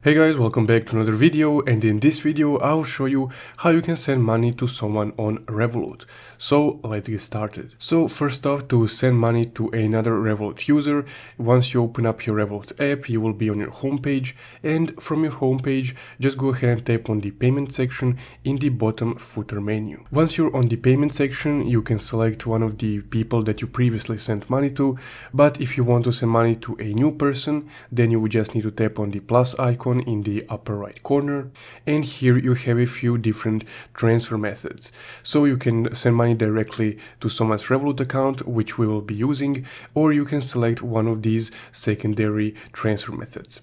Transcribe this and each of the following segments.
Hey guys, welcome back to another video, and in this video I'll show you how you can send money to someone on Revolut. So let's get started. So first off, to send money to another Revolut user, once you open up your Revolut app, you will be on your homepage, and from your homepage just go ahead and tap on the payment section in the bottom footer menu. Once you're on the payment section, you can select one of the people that you previously sent money to, but if you want to send money to a new person, then you would just need to tap on the plus icon in the upper right corner, and here you have a few different transfer methods. So you can send money directly to someone's Revolut account, which we will be using, or you can select one of these secondary transfer methods.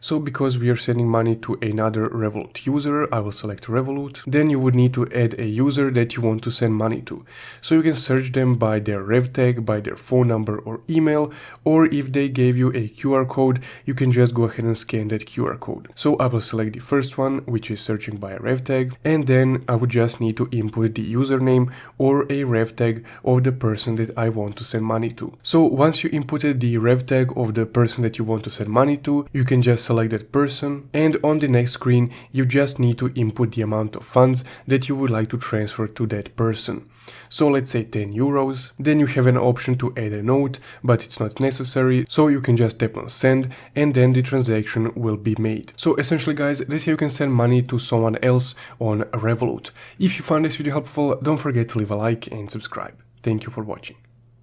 So because we are sending money to another Revolut user, I will select Revolut. Then you would need to add a user that you want to send money to. So you can search them by their rev tag, by their phone number or email, or if they gave you a QR code, you can just go ahead and scan that QR code. So I will select the first one, which is searching by a rev tag, and then I would just need to input the username or a rev tag of the person that I want to send money to. So once you inputted the rev tag of the person that you want to send money to, you can just select that person, and on the next screen you just need to input the amount of funds that you would like to transfer to that person. So let's say 10 euros. Then you have an option to add a note, but it's not necessary, so you can just tap on send and then the transaction will be made. So essentially guys, that's how you can send money to someone else on Revolut. If you found this video helpful, don't forget to leave a like and subscribe. Thank you for watching.